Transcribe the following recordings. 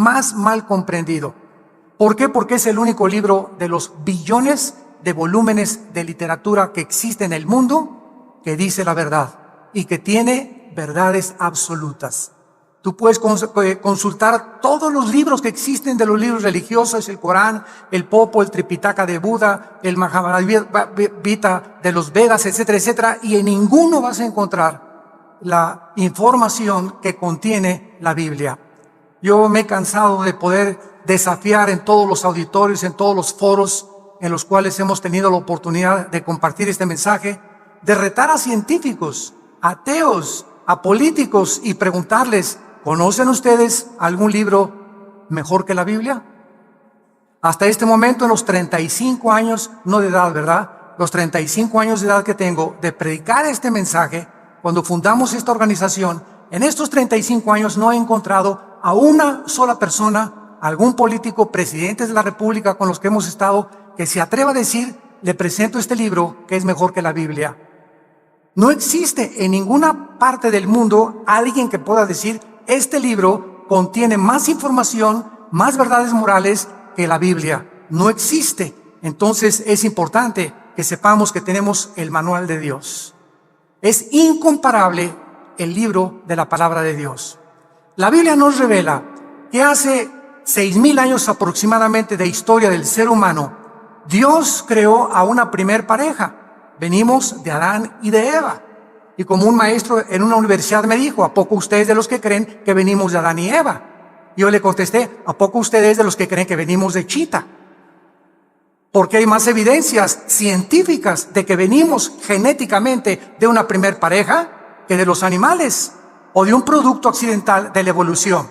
más mal comprendido. ¿Por qué? Porque es el único libro de los billones de volúmenes de literatura que existe en el mundo que dice la verdad y que tiene verdades absolutas. Tú puedes consultar todos los libros que existen de los libros religiosos, el Corán, el Popo, el Tripitaka de Buda, el Mahabharata de los Vedas, etcétera, etcétera, y en ninguno vas a encontrar la información que contiene la Biblia. Yo me he cansado de poder desafiar en todos los auditorios, en todos los foros en los cuales hemos tenido la oportunidad de compartir este mensaje, de retar a científicos, a ateos, a políticos y preguntarles, ¿conocen ustedes algún libro mejor que la Biblia? Hasta este momento, en los 35 años, no de edad, ¿verdad? Los 35 años de edad que tengo de predicar este mensaje, cuando fundamos esta organización, en estos 35 años no he encontrado a una sola persona, algún político, presidentes de la República con los que hemos estado, que se atreva a decir, le presento este libro que es mejor que la Biblia. No existe en ninguna parte del mundo alguien que pueda decir, este libro contiene más información, más verdades morales que la Biblia. No existe. Entonces es importante que sepamos que tenemos el manual de Dios. Es incomparable el libro de la palabra de Dios. La Biblia nos revela que hace 6,000 años aproximadamente de historia del ser humano, Dios creó a una primer pareja. Venimos de Adán y de Eva. Y como un maestro en una universidad me dijo, ¿a poco ustedes de los que creen que venimos de Adán y Eva? Yo le contesté, ¿a poco ustedes de los que creen que venimos de Chita? Porque hay más evidencias científicas de que venimos genéticamente de una primer pareja que de los animales o de un producto accidental de la evolución.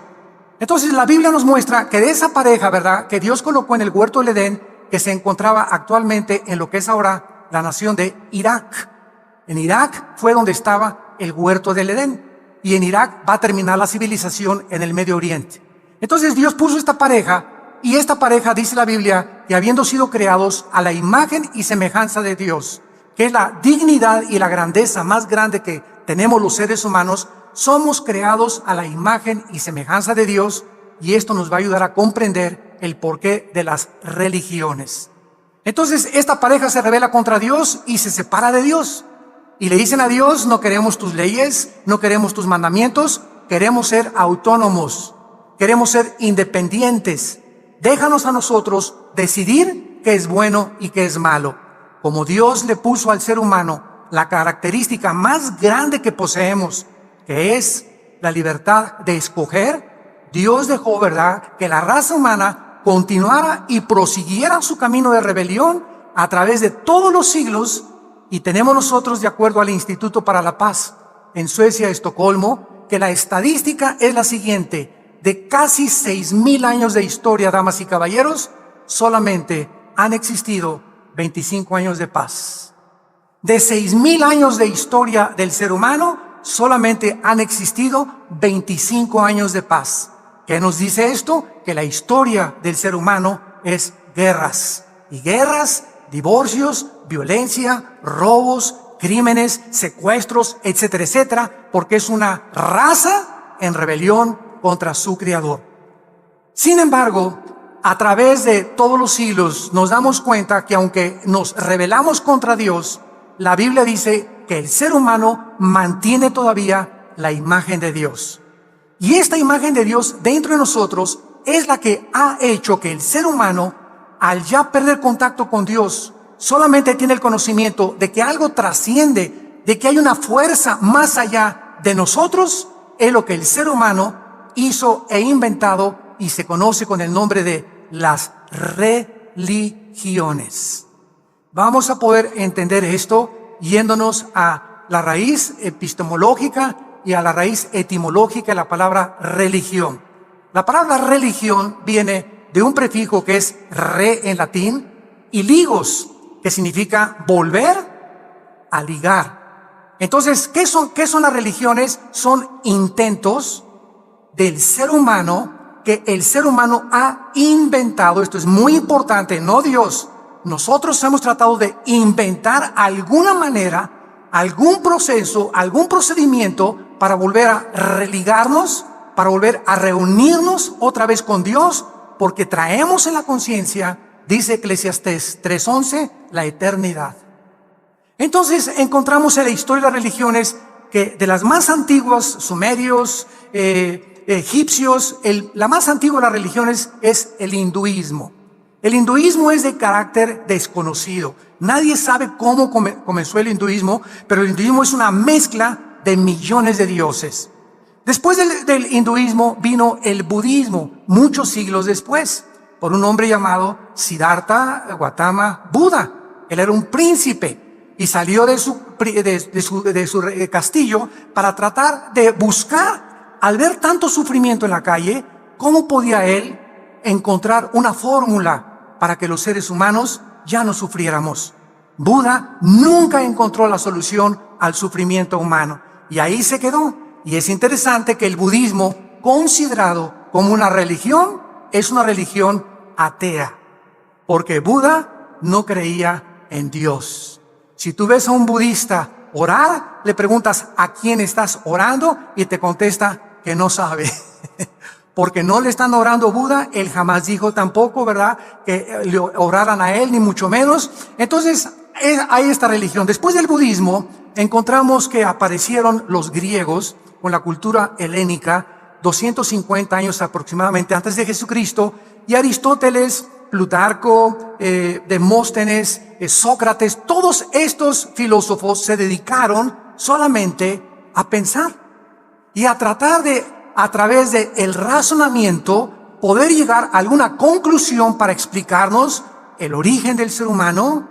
Entonces la Biblia nos muestra que de esa pareja, ¿verdad?, que Dios colocó en el huerto del Edén, que se encontraba actualmente en lo que es ahora la nación de Irak. En Irak fue donde estaba el huerto del Edén, y en Irak va a terminar la civilización en el Medio Oriente. Entonces Dios puso esta pareja, y esta pareja, dice la Biblia, que habiendo sido creados a la imagen y semejanza de Dios, que es la dignidad y la grandeza más grande que tenemos los seres humanos, somos creados a la imagen y semejanza de Dios, y esto nos va a ayudar a comprender el porqué de las religiones. Entonces esta pareja se rebela contra Dios y se separa de Dios. Y le dicen a Dios, no queremos tus leyes, no queremos tus mandamientos, queremos ser autónomos, queremos ser independientes. Déjanos a nosotros decidir qué es bueno y qué es malo. Como Dios le puso al ser humano la característica más grande que poseemos, que es la libertad de escoger, Dios dejó, ¿verdad?, que la raza humana continuara y prosiguiera su camino de rebelión a través de todos los siglos. Y tenemos nosotros, de acuerdo al Instituto para la Paz en Suecia, Estocolmo, que la estadística es la siguiente: de casi 6,000 años de historia, damas y caballeros, solamente han existido 25 años de paz. De 6,000 años de historia del ser humano, solamente han existido 25 años de paz. ¿Qué nos dice esto? Que la historia del ser humano es guerras. Y guerras, divorcios, violencia, robos, crímenes, secuestros, etcétera, etcétera, porque es una raza en rebelión contra su creador. Sin embargo, a través de todos los siglos nos damos cuenta que aunque nos rebelamos contra Dios, la Biblia dice que el ser humano mantiene todavía la imagen de Dios. Y esta imagen de Dios dentro de nosotros es la que ha hecho que el ser humano, al ya perder contacto con Dios, solamente tiene el conocimiento de que algo trasciende, de que hay una fuerza más allá de nosotros. Es lo que el ser humano hizo e inventado y se conoce con el nombre de las religiones. Vamos a poder entender esto yéndonos a la raíz epistemológica y a la raíz etimológica de la palabra religión. La palabra religión viene de un prefijo que es re en latín y ligos, que significa volver a ligar. Entonces, ¿qué son las religiones? Son intentos del ser humano que el ser humano ha inventado. Esto es muy importante, no Dios. Nosotros hemos tratado de inventar alguna manera, algún proceso, algún procedimiento para volver a religarnos, para volver a reunirnos otra vez con Dios, porque traemos en la conciencia, dice Eclesiastés 3:11, la eternidad. Entonces encontramos en la historia de las religiones que de las más antiguas, sumerios, egipcios, la más antigua de las religiones es el hinduismo. El hinduismo es de carácter desconocido. Nadie sabe cómo comenzó el hinduismo, pero el hinduismo es una mezcla de millones de dioses. Después del hinduismo vino el budismo, muchos siglos después, por un hombre llamado Siddhartha Gautama Buda. Él era un príncipe y salió de su castillo para tratar de buscar, al ver tanto sufrimiento en la calle, cómo podía él encontrar una fórmula para que los seres humanos ya no sufriéramos. Buda nunca encontró la solución al sufrimiento humano y ahí se quedó. Y es interesante que el budismo, considerado como una religión, es una religión atea, porque Buda no creía en Dios. Si tú ves a un budista orar, le preguntas ¿a quién estás orando? Y te contesta que no sabe. Porque no le están orando a Buda, él jamás dijo tampoco, ¿verdad?, que le oraran a él, ni mucho menos. Entonces, hay esta religión. Después del budismo, encontramos que aparecieron los griegos con la cultura helénica, 250 años aproximadamente antes de Jesucristo, y Aristóteles, Plutarco, Demóstenes, Sócrates, todos estos filósofos se dedicaron solamente a pensar y a tratar de, a través del razonamiento, poder llegar a alguna conclusión para explicarnos el origen del ser humano,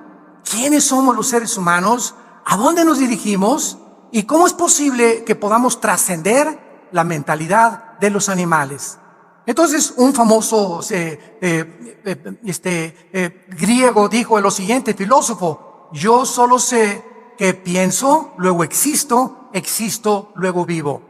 quiénes somos los seres humanos, a dónde nos dirigimos y cómo es posible que podamos trascender la mentalidad de los animales. Entonces, un famoso griego dijo lo siguiente, filósofo: yo solo sé que pienso, luego existo, existo, luego vivo.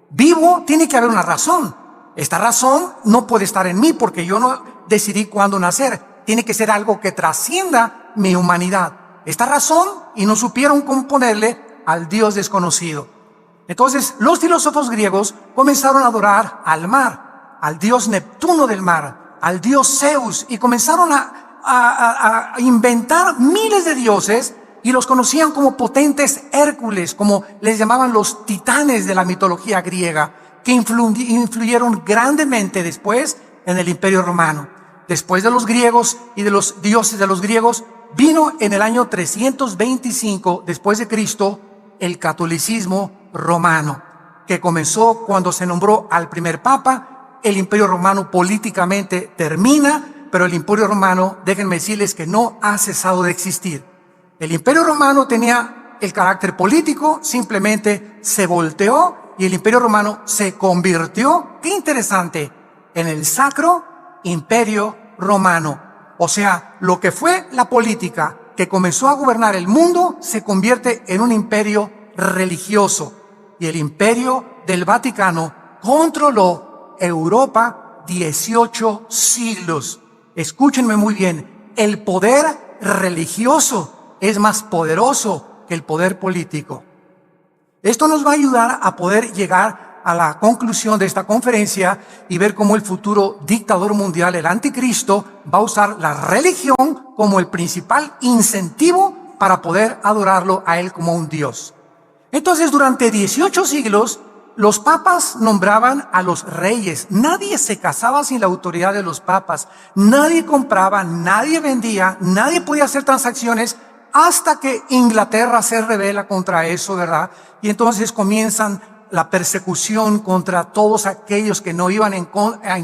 Vivo, tiene que haber una razón. Esta razón no puede estar en mí porque yo no decidí cuándo nacer. Tiene que ser algo que trascienda mi humanidad. Esta razón, y no supieron cómo ponerle al Dios desconocido. Entonces, los filósofos griegos comenzaron a adorar al mar, al dios Neptuno del mar, al dios Zeus, y comenzaron a inventar miles de dioses y los conocían como potentes Hércules, como les llamaban los titanes de la mitología griega, que influyeron grandemente después en el Imperio Romano. Después de los griegos y de los dioses de los griegos, vino en el año 325 después de Cristo el catolicismo romano, que comenzó cuando se nombró al primer papa. El Imperio Romano políticamente termina, pero el Imperio Romano, déjenme decirles que no ha cesado de existir. El Imperio Romano tenía el carácter político, simplemente se volteó y el Imperio Romano se convirtió, qué interesante, en el Sacro Imperio Romano. O sea, lo que fue la política que comenzó a gobernar el mundo se convierte en un imperio religioso. Y el Imperio del Vaticano controló Europa 18 siglos. Escúchenme muy bien, el poder religioso es más poderoso que el poder político. Esto nos va a ayudar a poder llegar a la conclusión de esta conferencia y ver cómo el futuro dictador mundial, el anticristo, va a usar la religión como el principal incentivo para poder adorarlo a él como un Dios. Entonces, durante 18 siglos, los papas nombraban a los reyes. Nadie se casaba sin la autoridad de los papas. Nadie compraba, nadie vendía, nadie podía hacer transacciones hasta que Inglaterra se rebela contra eso, ¿verdad? Y entonces comienzan la persecución contra todos aquellos que no iban en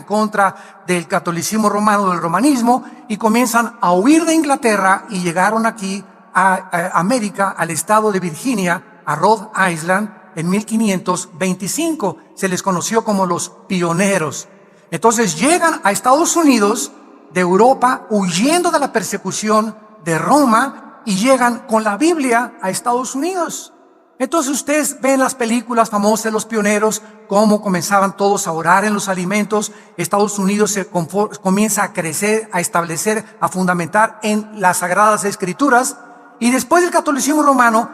contra del catolicismo romano, del romanismo, y comienzan a huir de Inglaterra y llegaron aquí a América, al estado de Virginia, a Rhode Island, en 1525. Se les conoció como los pioneros. Entonces llegan a Estados Unidos de Europa huyendo de la persecución de Roma y llegan con la Biblia a Estados Unidos. Entonces ustedes ven las películas famosas de los pioneros, cómo comenzaban todos a orar en los alimentos. Estados Unidos se comienza a crecer, a establecer, a fundamentar en las Sagradas Escrituras. Y después del catolicismo romano,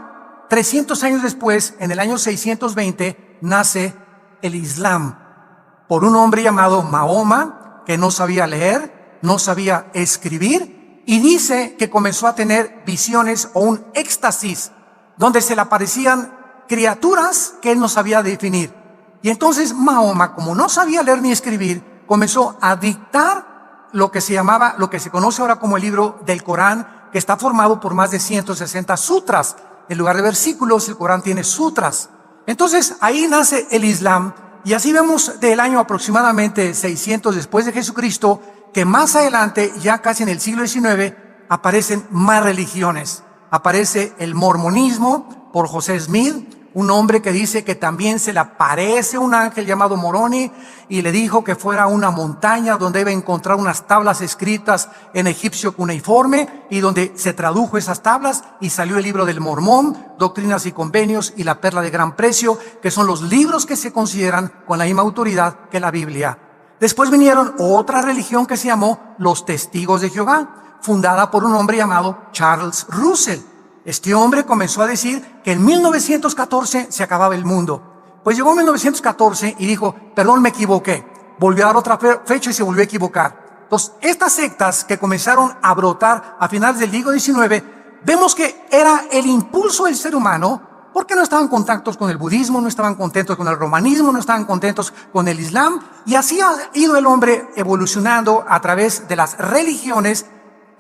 300 años después, en el año 620, nace el Islam. por un hombre llamado Mahoma, que no sabía leer, no sabía escribir, y dice que comenzó a tener visiones o un éxtasis, donde se le aparecían criaturas que él no sabía definir. Y entonces Mahoma, como no sabía leer ni escribir, comenzó a dictar lo que se conoce ahora como el libro del Corán, que está formado por más de 160 sutras. En lugar de versículos, el Corán tiene sutras. Entonces ahí nace el Islam, y así vemos del año aproximadamente 600 después de Jesucristo, que más adelante, ya casi en el siglo XIX, aparecen más religiones. Aparece el mormonismo por José Smith, un hombre que dice que también se le aparece un ángel llamado Moroni y le dijo que fuera a una montaña donde debe encontrar unas tablas escritas en egipcio cuneiforme, y donde se tradujo esas tablas y salió el libro del Mormón, Doctrinas y Convenios y la Perla de Gran Precio, que son los libros que se consideran con la misma autoridad que la Biblia. Después vinieron otra religión que se llamó los Testigos de Jehová, fundada por un hombre llamado Charles Russell. Este hombre comenzó a decir que en 1914 se acababa el mundo. Pues llegó 1914 y dijo, perdón, me equivoqué. Volvió a dar otra fecha y se volvió a equivocar. Entonces, estas sectas que comenzaron a brotar a finales del siglo XIX, vemos que era el impulso del ser humano, porque no estaban contentos con el budismo, no estaban contentos con el romanismo, no estaban contentos con el islam, y así ha ido el hombre evolucionando a través de las religiones.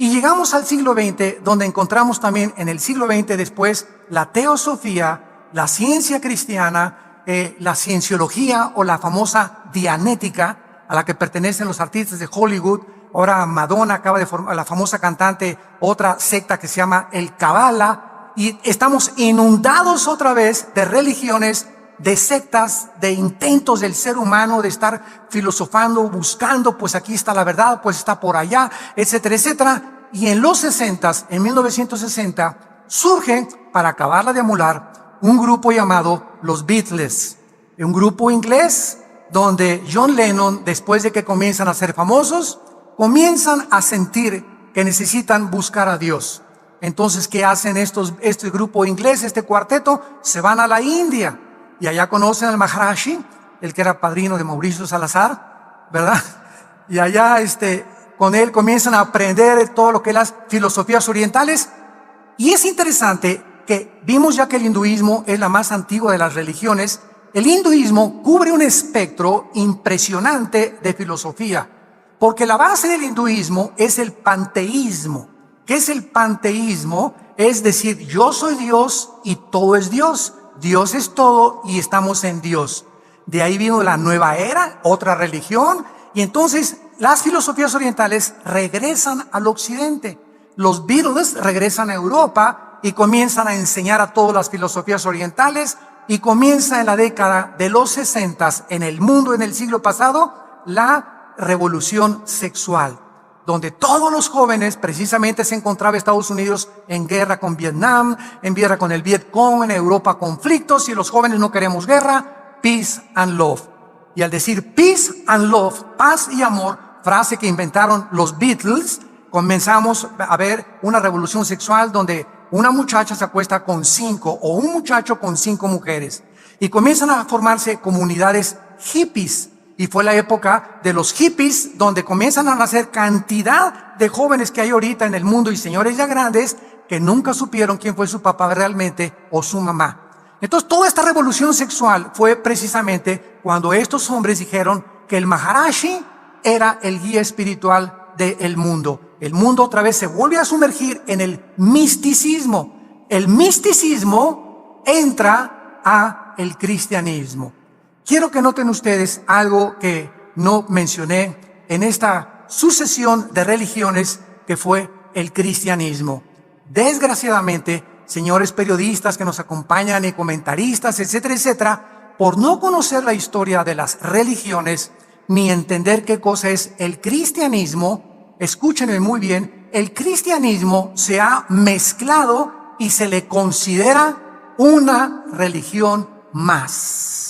Y llegamos al siglo XX, donde encontramos también en el siglo XX después la teosofía, la ciencia cristiana, la cienciología o la famosa dianética, a la que pertenecen los artistas de Hollywood. Ahora Madonna acaba de formar, la famosa cantante, otra secta que se llama el Kabbalah, y estamos inundados otra vez de religiones, de sectas, de intentos del ser humano de estar filosofando, buscando, pues aquí está la verdad, pues está por allá, etcétera, etcétera. Y en los 60s, en 1960, surge, para acabarla de amolar, un grupo llamado los Beatles, un grupo inglés donde John Lennon, después de que comienzan a ser famosos, comienzan a sentir que necesitan buscar a Dios. Entonces, ¿qué hacen este grupo inglés, este cuarteto? Se van a la India. Y allá conocen al Maharishi, el que era padrino de Mauricio Salazar, ¿verdad? Y allá con él comienzan a aprender todo lo que es las filosofías orientales. Y es interesante que vimos ya que el hinduismo es la más antigua de las religiones. El hinduismo cubre un espectro impresionante de filosofía, porque la base del hinduismo es el panteísmo. ¿Qué es el panteísmo? Es decir, yo soy Dios y todo es Dios. Dios es todo y estamos en Dios. De ahí vino la nueva era, otra religión, y entonces las filosofías orientales regresan al occidente. Los Beatles regresan a Europa y comienzan a enseñar a todas las filosofías orientales, y comienza en la década de los 60 en el mundo, en el siglo pasado, la revolución sexual, donde todos los jóvenes, precisamente se encontraba Estados Unidos en guerra con Vietnam, en guerra con el Vietcong, en Europa conflictos, y los jóvenes no queremos guerra, peace and love. Y al decir peace and love, paz y amor, frase que inventaron los Beatles, comenzamos a ver una revolución sexual donde una muchacha se acuesta con 5 o un muchacho con 5 mujeres, y comienzan a formarse comunidades hippies. Y fue la época de los hippies, donde comienzan a nacer cantidad de jóvenes que hay ahorita en el mundo, y señores ya grandes que nunca supieron quién fue su papá realmente o su mamá. Entonces, toda esta revolución sexual fue precisamente cuando estos hombres dijeron que el Maharishi era el guía espiritual del mundo. El mundo otra vez se vuelve a sumergir en el misticismo. El misticismo entra a el cristianismo. Quiero que noten ustedes algo que no mencioné en esta sucesión de religiones que fue el cristianismo. Desgraciadamente, señores periodistas que nos acompañan y comentaristas, etcétera, etcétera, por no conocer la historia de las religiones ni entender qué cosa es el cristianismo, escúchenme muy bien, el cristianismo se ha mezclado y se le considera una religión más.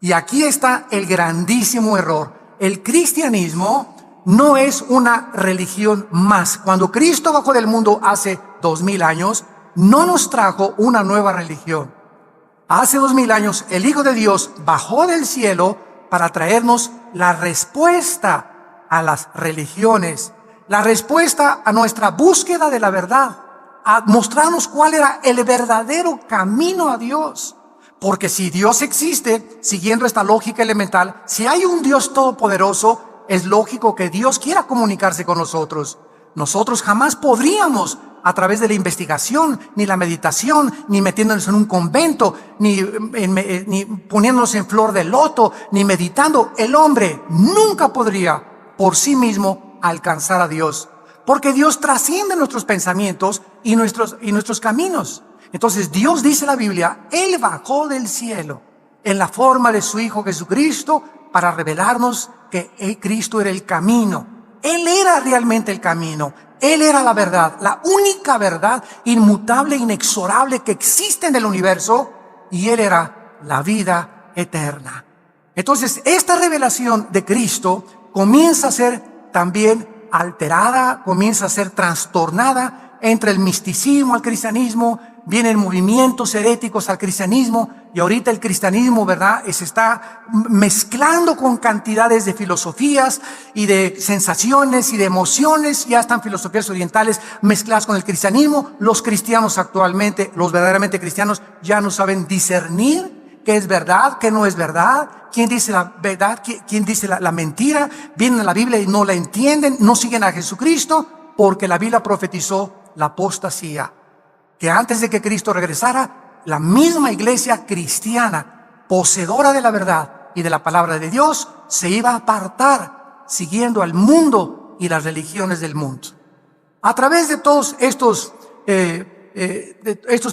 Y aquí está el grandísimo error. El cristianismo no es una religión más. Cuando Cristo bajó del mundo hace 2000 años, no nos trajo una nueva religión. Hace 2000 años, el Hijo de Dios bajó del cielo, para traernos la respuesta a las religiones, la respuesta a nuestra búsqueda de la verdad, a mostrarnos cuál era el verdadero camino a Dios. Porque si Dios existe, siguiendo esta lógica elemental, si hay un Dios todopoderoso, es lógico que Dios quiera comunicarse con nosotros. Nosotros jamás podríamos, a través de la investigación, ni la meditación, ni metiéndonos en un convento, ni poniéndonos en flor de loto, ni meditando, el hombre nunca podría por sí mismo alcanzar a Dios. Porque Dios trasciende nuestros pensamientos y nuestros caminos. Entonces Dios, dice la Biblia, Él bajó del cielo en la forma de su Hijo Jesucristo para revelarnos que Cristo era el camino. Él era realmente el camino. Él era la verdad, la única verdad inmutable, inexorable que existe en el universo, y Él era la vida eterna. Entonces, esta revelación de Cristo comienza a ser también alterada, comienza a ser trastornada entre el misticismo al cristianismo. Vienen movimientos heréticos al cristianismo, y ahorita el cristianismo, ¿verdad?, se está mezclando con cantidades de filosofías y de sensaciones y de emociones. Ya están filosofías orientales mezcladas con el cristianismo. Los cristianos actualmente, los verdaderamente cristianos, ya no saben discernir qué es verdad, qué no es verdad, quién dice la verdad, quién dice la mentira. Vienen a la Biblia y no la entienden, no siguen a Jesucristo, porque la Biblia profetizó la apostasía, que antes de que Cristo regresara, la misma iglesia cristiana, poseedora de la verdad y de la palabra de Dios, se iba a apartar siguiendo al mundo y las religiones del mundo. A través de todos estos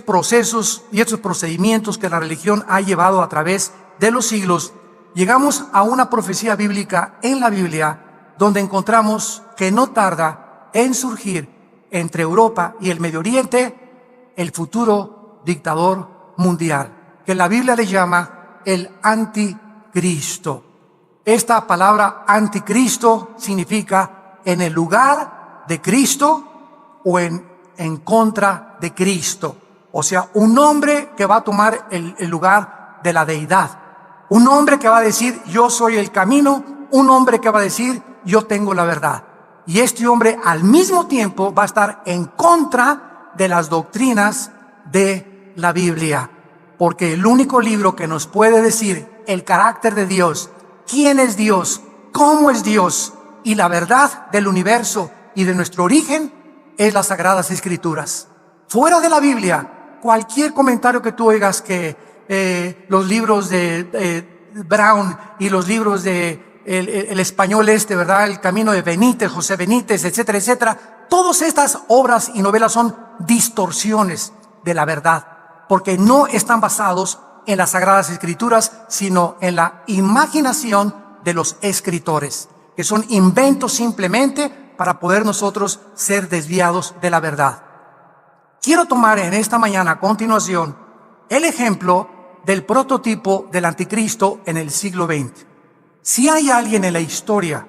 procesos y estos procedimientos que la religión ha llevado a través de los siglos, llegamos a una profecía bíblica en la Biblia, donde encontramos que no tarda en surgir entre Europa y el Medio Oriente el futuro dictador mundial, que la Biblia le llama el anticristo. Esta palabra anticristo significa en el lugar de Cristo o en contra de Cristo. O sea, un hombre que va a tomar el lugar de la deidad. Un hombre que va a decir, yo soy el camino. Un hombre que va a decir, yo tengo la verdad. Y este hombre al mismo tiempo va a estar en contra de las doctrinas de la Biblia, porque el único libro que nos puede decir el carácter de Dios, quién es Dios, cómo es Dios y la verdad del universo y de nuestro origen, es las Sagradas Escrituras. Fuera de la Biblia, cualquier comentario que tú oigas que los libros de Brown y los libros de el español ¿verdad?, El Camino de Benítez, José Benítez, etcétera, etcétera, todas estas obras y novelas son distorsiones de la verdad, porque no están basados en las Sagradas Escrituras, sino en la imaginación de los escritores, que son inventos simplemente para poder nosotros ser desviados de la verdad. Quiero tomar en esta mañana a continuación el ejemplo del prototipo del anticristo en el siglo XX. Si hay alguien en la historia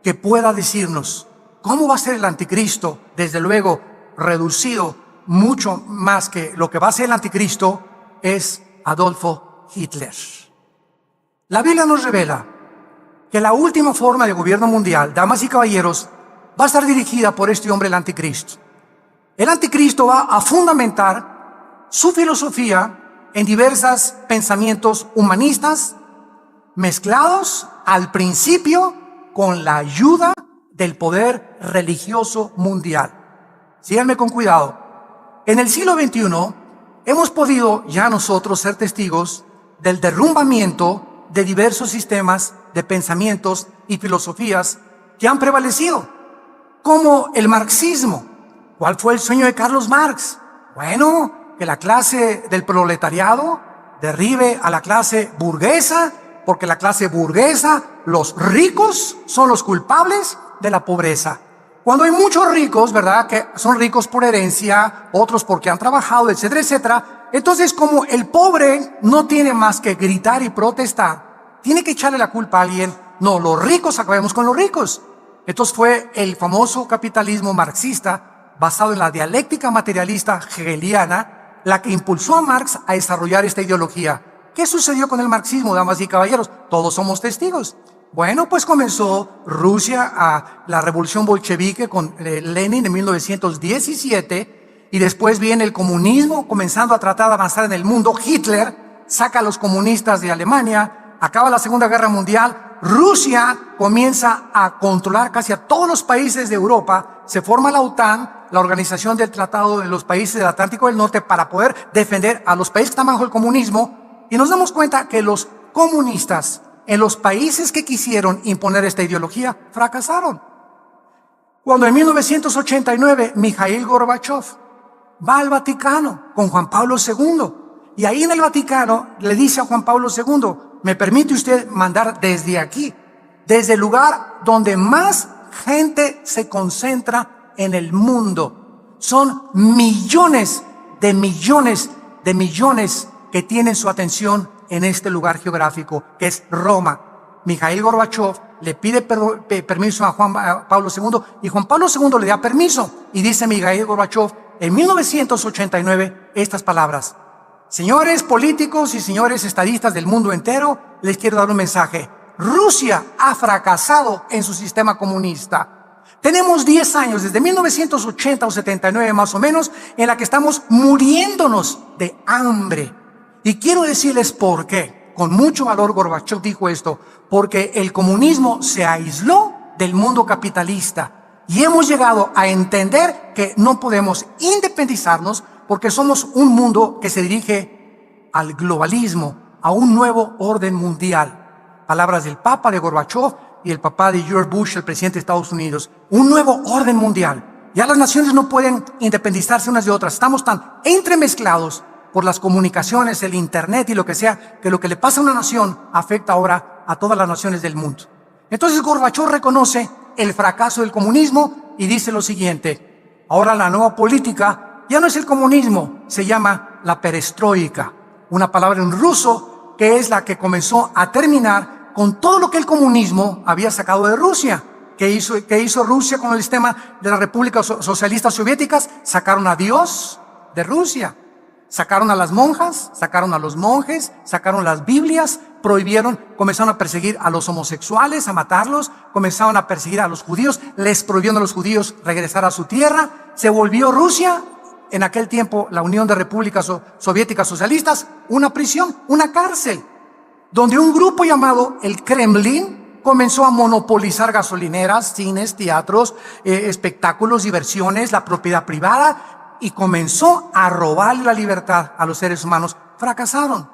que pueda decirnos cómo va a ser el anticristo, desde luego reducido mucho más que lo que va a ser el anticristo, es Adolfo Hitler. La Biblia nos revela que la última forma de gobierno mundial, damas y caballeros, va a estar dirigida por este hombre, el anticristo. El anticristo va a fundamentar su filosofía en diversos pensamientos humanistas, mezclados al principio con la ayuda del poder religioso mundial. Síganme con cuidado. En el siglo XXI hemos podido ya nosotros ser testigos del derrumbamiento de diversos sistemas de pensamientos y filosofías que han prevalecido, como el marxismo. ¿Cuál fue el sueño de Carlos Marx? Bueno, que la clase del proletariado derribe a la clase burguesa, porque la clase burguesa, los ricos, son los culpables de la pobreza. Cuando hay muchos ricos, ¿verdad?, que son ricos por herencia, otros porque han trabajado, etcétera, etcétera. Entonces, como el pobre no tiene más que gritar y protestar, tiene que echarle la culpa a alguien. No, los ricos, acabemos con los ricos. Entonces fue el famoso capitalismo marxista, basado en la dialéctica materialista hegeliana, la que impulsó a Marx a desarrollar esta ideología, ¿Qué sucedió con el marxismo, damas y caballeros? Todos somos testigos. Bueno, pues comenzó Rusia a la revolución bolchevique con Lenin en 1917 y después viene el comunismo comenzando a tratar de avanzar en el mundo. Hitler saca a los comunistas de Alemania, acaba la Segunda Guerra Mundial, Rusia comienza a controlar casi a todos los países de Europa, se forma la OTAN, la Organización del Tratado de los Países del Atlántico del Norte, para poder defender a los países que están bajo el comunismo, y nos damos cuenta que los comunistas en los países que quisieron imponer esta ideología fracasaron. Cuando en 1989 Mikhail Gorbachev va al Vaticano con Juan Pablo II, y ahí en el Vaticano le dice a Juan Pablo II: ¿me permite usted mandar desde aquí, desde el lugar donde más gente se concentra en el mundo? Son millones de millones de millones que tienen su atención en este lugar geográfico, que es Roma. Mikhail Gorbachev le pide permiso a Juan Pablo II y Juan Pablo II le da permiso. Y dice Mikhail Gorbachev en 1989 estas palabras: señores políticos y señores estadistas del mundo entero, les quiero dar un mensaje. Rusia ha fracasado en su sistema comunista. Tenemos 10 años, desde 1980 o 79 más o menos, en la que estamos muriéndonos de hambre. Y quiero decirles por qué. Con mucho valor Gorbachev dijo esto: porque el comunismo se aisló del mundo capitalista y hemos llegado a entender que no podemos independizarnos porque somos un mundo que se dirige al globalismo, a un nuevo orden mundial. Palabras del Papa, de Gorbachev, y el papá de George Bush, el presidente de Estados Unidos. Un nuevo orden mundial. Ya las naciones no pueden independizarse unas de otras. Estamos tan entremezclados por las comunicaciones, el internet y lo que sea, que lo que le pasa a una nación afecta ahora a todas las naciones del mundo. Entonces Gorbachev reconoce el fracaso del comunismo y dice lo siguiente: ahora la nueva política ya no es el comunismo, se llama la perestroika, una palabra en ruso que es la que comenzó a terminar con todo lo que el comunismo había sacado de Rusia. ¿Qué hizo Rusia con el sistema de las repúblicas socialistas soviéticas? Sacaron a Dios de Rusia. Sacaron a las monjas, sacaron a los monjes, sacaron las Biblias, prohibieron, comenzaron a perseguir a los homosexuales, a matarlos, comenzaron a perseguir a los judíos, les prohibieron a los judíos regresar a su tierra. Se volvió Rusia, en aquel tiempo la Unión de Repúblicas Soviéticas Socialistas, una prisión, una cárcel, donde un grupo llamado el Kremlin comenzó a monopolizar gasolineras, cines, teatros, espectáculos, diversiones, la propiedad privada, y comenzó a robarle la libertad a los seres humanos. Fracasaron.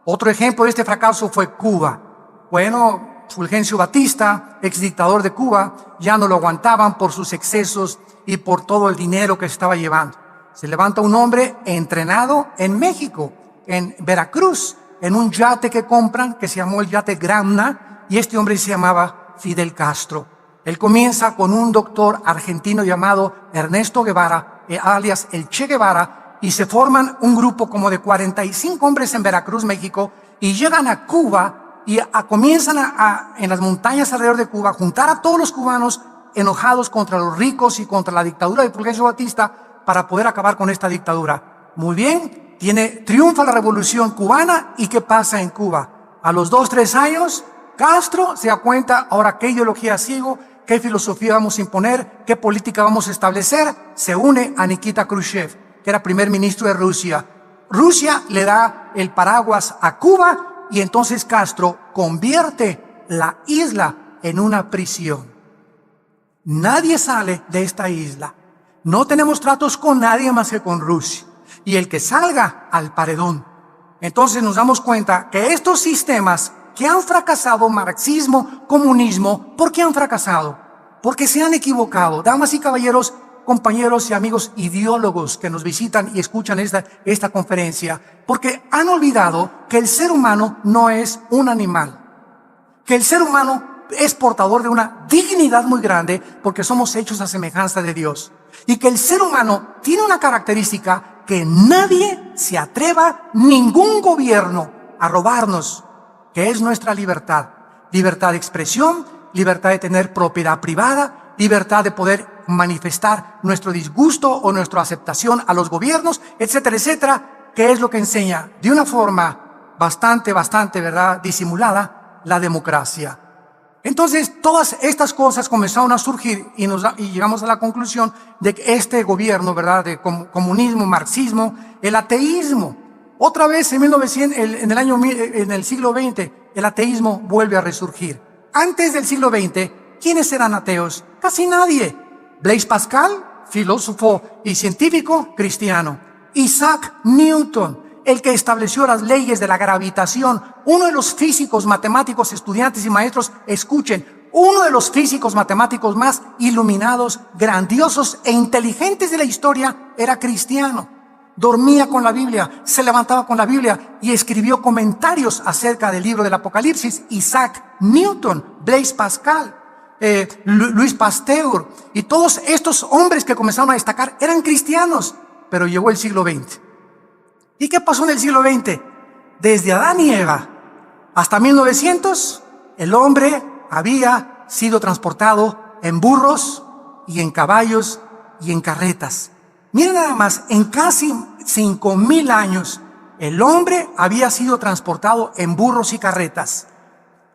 Otro ejemplo de este fracaso fue Cuba. Bueno, Fulgencio Batista, exdictador de Cuba, ya no lo aguantaban por sus excesos y por todo el dinero que estaba llevando. Se levanta un hombre entrenado en México, en Veracruz, en un yate que compran, que se llamó el yate Gramna, y este hombre se llamaba Fidel Castro. Él comienza con un doctor argentino llamado Ernesto Guevara, alias el Che Guevara, y se forman un grupo como de 45 hombres en Veracruz, México, y llegan a Cuba y comienzan en las montañas alrededor de Cuba, juntar a todos los cubanos enojados contra los ricos y contra la dictadura de Fulgencio Batista para poder acabar con esta dictadura. Muy bien, triunfa la revolución cubana, y ¿qué pasa en Cuba? A los 2-3 años, Castro se da cuenta: ahora qué ideología sigo, qué filosofía vamos a imponer, qué política vamos a establecer. Se une a Nikita Khrushchev, que era primer ministro de Rusia. Rusia le da el paraguas a Cuba y entonces Castro convierte la isla en una prisión. Nadie sale de esta isla. No tenemos tratos con nadie más que con Rusia. Y el que salga, al paredón. Entonces nos damos cuenta que estos sistemas que han fracasado, marxismo, comunismo, ¿por qué han fracasado? Porque se han equivocado. Damas y caballeros, compañeros y amigos ideólogos que nos visitan y escuchan esta conferencia, porque han olvidado que el ser humano no es un animal, que el ser humano es portador de una dignidad muy grande porque somos hechos a semejanza de Dios, y que el ser humano tiene una característica que nadie se atreva, ningún gobierno, a robarnos, que es nuestra libertad. Libertad de expresión, libertad de tener propiedad privada, libertad de poder manifestar nuestro disgusto o nuestra aceptación a los gobiernos, etcétera, etcétera, que es lo que enseña de una forma bastante, ¿verdad?, disimulada, la democracia. Entonces, todas estas cosas comenzaron a surgir y llegamos a la conclusión de que este gobierno, ¿verdad?, de comunismo, marxismo, el ateísmo, otra vez en el siglo XX, el ateísmo vuelve a resurgir. Antes del siglo XX, ¿quiénes eran ateos? Casi nadie. Blaise Pascal, filósofo y científico cristiano. Isaac Newton, el que estableció las leyes de la gravitación, uno de los físicos, matemáticos, estudiantes y maestros, escuchen, uno de los físicos matemáticos más iluminados, grandiosos e inteligentes de la historia, era cristiano. Dormía con la Biblia, se levantaba con la Biblia y escribió comentarios acerca del libro del Apocalipsis. Isaac Newton, Blaise Pascal, Louis Pasteur y todos estos hombres que comenzaron a destacar eran cristianos, pero llegó el siglo XX. ¿Y qué pasó en el siglo XX? Desde Adán y Eva hasta 1900, el hombre había sido transportado en burros y en caballos y en carretas. Miren nada más, en casi 5,000 años, el hombre había sido transportado en burros y carretas.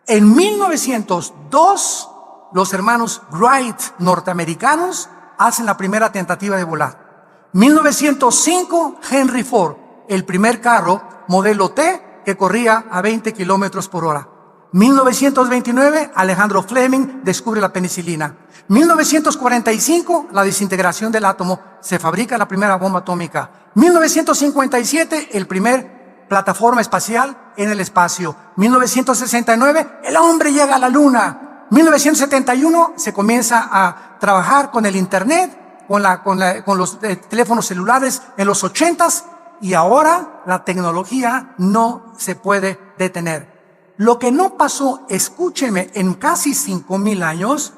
En 1902, los hermanos Wright norteamericanos hacen la primera tentativa de volar. 1905, Henry Ford, el primer carro modelo T que corría a 20 kilómetros por hora. 1929, Alejandro Fleming descubre la penicilina. 1945, la desintegración del átomo, se fabrica la primera bomba atómica. 1957, el primer plataforma espacial en el espacio. 1969, el hombre llega a la luna. 1971, se comienza a trabajar con el internet, con los teléfonos celulares en los 80s, y ahora la tecnología no se puede detener. Lo que no pasó, escúcheme, en casi 5,000 años,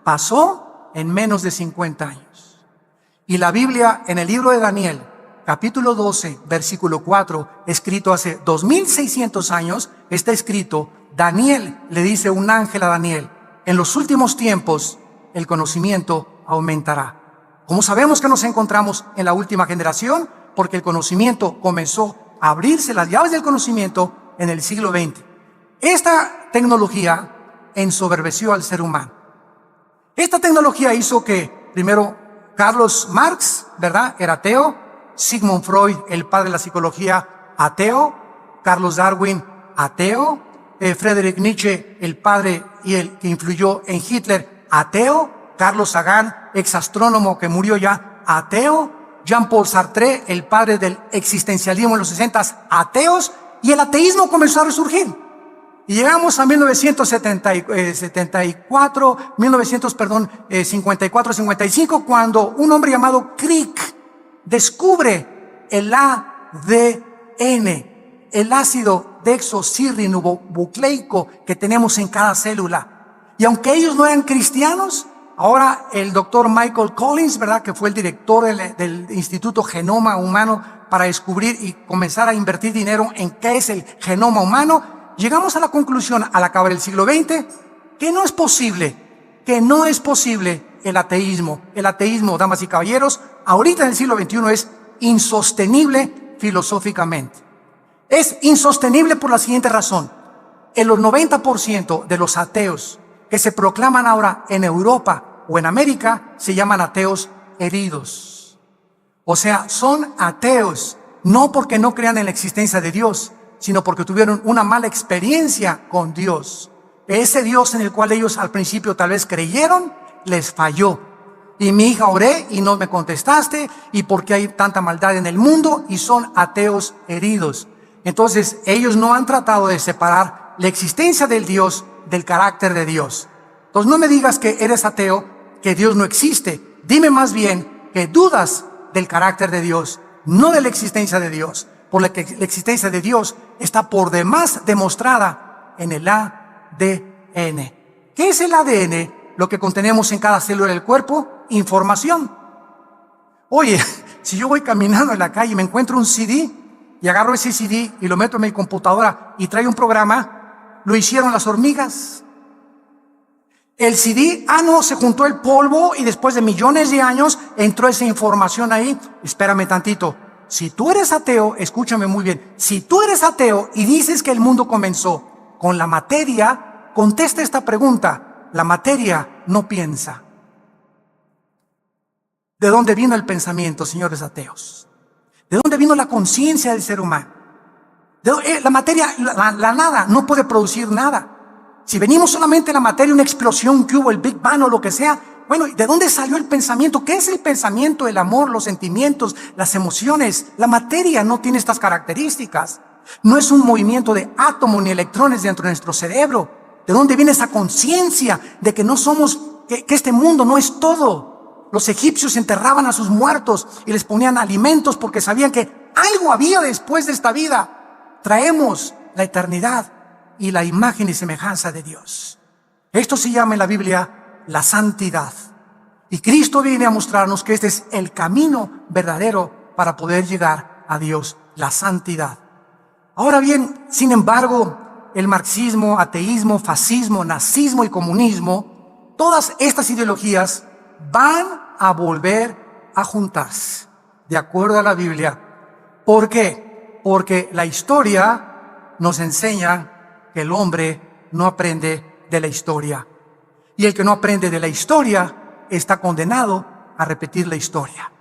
pasó en menos de 50 años. Y la Biblia, en el libro de Daniel, capítulo 12, versículo 4, escrito hace 2600 años, está escrito, Daniel le dice un ángel a Daniel, en los últimos tiempos el conocimiento aumentará. ¿Cómo sabemos que nos encontramos en la última generación? Porque el conocimiento comenzó a abrirse las llaves del conocimiento en el siglo XX. Esta tecnología ensoberbeció al ser humano. Esta tecnología hizo que, primero, Carlos Marx, ¿verdad?, era ateo. Sigmund Freud, el padre de la psicología, ateo. Carlos Darwin, ateo. Friedrich Nietzsche, el padre y el que influyó en Hitler, ateo. Carlos Sagan, exastrónomo que murió ya, ateo. Jean-Paul Sartre, el padre del existencialismo en los 60s, ateos. Y el ateísmo comenzó a resurgir. Y llegamos a 1954-55, cuando un hombre llamado Crick descubre el ADN, el ácido desoxirribonucleico que tenemos en cada célula. Y aunque ellos no eran cristianos, ahora el doctor Michael Collins, ¿verdad?, que fue el director del Instituto Genoma Humano para descubrir y comenzar a invertir dinero en qué es el genoma humano, llegamos a la conclusión, al acabar el siglo XX, que no es posible el ateísmo. El ateísmo, damas y caballeros, ahorita en el siglo XXI es insostenible filosóficamente. Es insostenible por la siguiente razón. El 90% de los ateos que se proclaman ahora en Europa o en América se llaman ateos heridos. O sea, son ateos, no porque no crean en la existencia de Dios, sino porque tuvieron una mala experiencia con Dios. Ese Dios en el cual ellos al principio tal vez creyeron, les falló. Y mi hija, oré y no me contestaste, y porque hay tanta maldad en el mundo, y son ateos heridos. Entonces, ellos no han tratado de separar la existencia del Dios del carácter de Dios. Entonces, no me digas que eres ateo, que Dios no existe. Dime más bien que dudas del carácter de Dios, no de la existencia de Dios. Por la que la existencia de Dios está por demás demostrada en el ADN. ¿Qué es el ADN? Lo que contenemos en cada célula del cuerpo, información. Oye, si yo voy caminando en la calle y me encuentro un CD y agarro ese CD y lo meto en mi computadora y trae un programa, lo hicieron las hormigas. El CD, no, se juntó el polvo y después de millones de años entró esa información ahí. Espérame tantito. Si tú eres ateo, escúchame muy bien, si tú eres ateo y dices que el mundo comenzó con la materia, contesta esta pregunta: la materia no piensa. ¿De dónde vino el pensamiento, señores ateos? ¿De dónde vino la conciencia del ser humano? La materia, la nada, no puede producir nada. Si venimos solamente de la materia, una explosión que hubo, el Big Bang o lo que sea, bueno, ¿de dónde salió el pensamiento? ¿Qué es el pensamiento? El amor, los sentimientos, las emociones. La materia no tiene estas características. No es un movimiento de átomos ni electrones dentro de nuestro cerebro. ¿De dónde viene esa conciencia de que no somos, que este mundo no es todo? Los egipcios enterraban a sus muertos y les ponían alimentos porque sabían que algo había después de esta vida. Traemos la eternidad y la imagen y semejanza de Dios. Esto se llama en la Biblia la santidad. Y Cristo viene a mostrarnos que este es el camino verdadero para poder llegar a Dios, la santidad. Ahora bien, sin embargo, el marxismo, ateísmo, fascismo, nazismo y comunismo, todas estas ideologías van a volver a juntarse, de acuerdo a la Biblia. ¿Por qué? Porque la historia nos enseña que el hombre no aprende de la historia. Y el que no aprende de la historia está condenado a repetir la historia.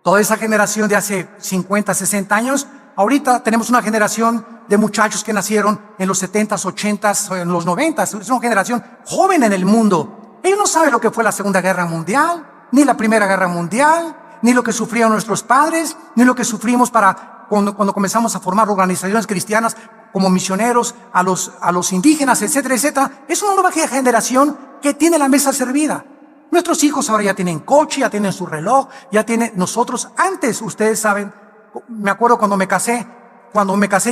Toda esa generación de hace 50, 60 años, ahorita tenemos una generación de muchachos que nacieron en los 70s, 80s, en los 90s. Es una generación joven en el mundo. Ellos no saben lo que fue la Segunda Guerra Mundial, ni la Primera Guerra Mundial, ni lo que sufrieron nuestros padres, ni lo que sufrimos cuando comenzamos a formar organizaciones cristianas como misioneros a los indígenas, etcétera, etcétera. Es una nueva generación que tiene la mesa servida. Nuestros hijos ahora ya tienen coche, ya tienen su reloj, ya tienen nosotros. Antes, ustedes saben, me acuerdo cuando me casé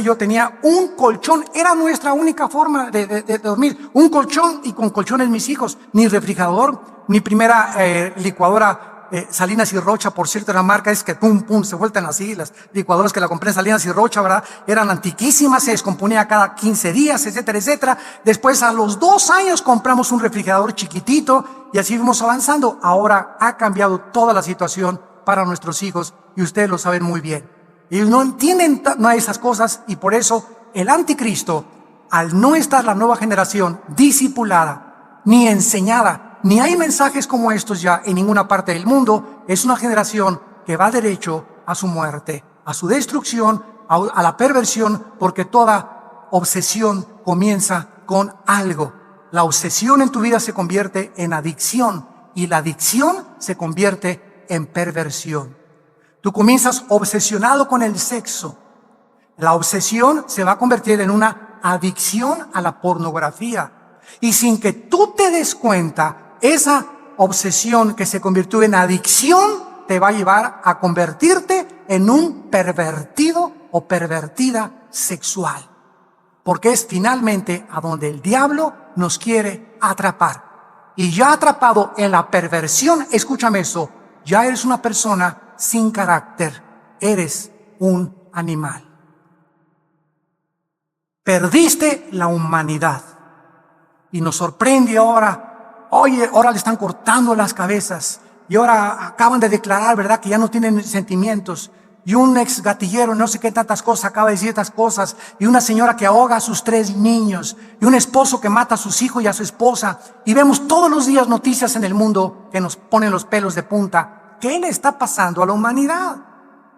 yo tenía un colchón, era nuestra única forma de dormir. Un colchón, y con colchones mis hijos. Ni refrigerador, ni primera licuadora Salinas y Rocha, por cierto, la marca es que pum, pum, se vueltan así, las licuadoras que la compré en Salinas y Rocha, ¿verdad? Eran antiquísimas, se descomponía cada 15 días, etcétera, etcétera. Después, a los 2 años, compramos un refrigerador chiquitito y así fuimos avanzando. Ahora ha cambiado toda la situación para nuestros hijos y ustedes lo saben muy bien. Ellos no entienden nada de esas cosas y por eso el anticristo, al no estar la nueva generación discipulada, ni enseñada, ni hay mensajes como estos ya en ninguna parte del mundo, es una generación que va derecho a su muerte, a su destrucción, a la perversión, porque toda obsesión comienza con algo. La obsesión en tu vida se convierte en adicción y la adicción se convierte en perversión. Tú comienzas obsesionado con el sexo. La obsesión se va a convertir en una adicción a la pornografía. Y sin que tú te des cuenta, esa obsesión que se convirtió en adicción te va a llevar a convertirte en un pervertido o pervertida sexual. Porque es finalmente a donde el diablo nos quiere atrapar. Y ya atrapado en la perversión, escúchame eso, ya eres una persona sin carácter, eres un animal. Perdiste la humanidad. Y nos sorprende ahora. Oye, ahora le están cortando las cabezas y ahora acaban de declarar, ¿verdad?, que ya no tienen sentimientos. Y un ex gatillero, no sé qué tantas cosas, acaba de decir estas cosas. Y una señora que ahoga a sus 3 niños. Y un esposo que mata a sus hijos y a su esposa. Y vemos todos los días noticias en el mundo que nos ponen los pelos de punta. ¿Qué le está pasando a la humanidad?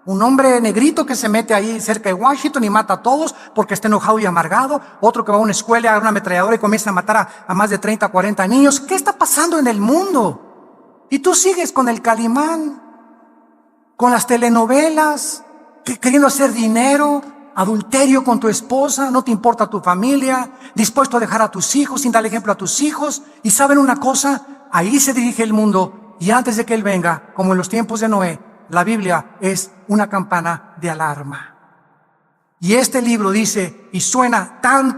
Un hombre negrito que se mete ahí cerca de Washington y mata a todos porque está enojado y amargado. Otro que va a una escuela, agarra una ametralladora y comienza a matar a más de 30, 40 niños. ¿Qué está pasando en el mundo? Y tú sigues con el Calimán, con las telenovelas, queriendo hacer dinero, adulterio con tu esposa, no te importa tu familia, dispuesto a dejar a tus hijos, sin dar ejemplo a tus hijos. Y ¿saben una cosa? Ahí se dirige el mundo y antes de que Él venga, como en los tiempos de Noé, la Biblia es una campana de alarma. Y este libro dice, y suena tan,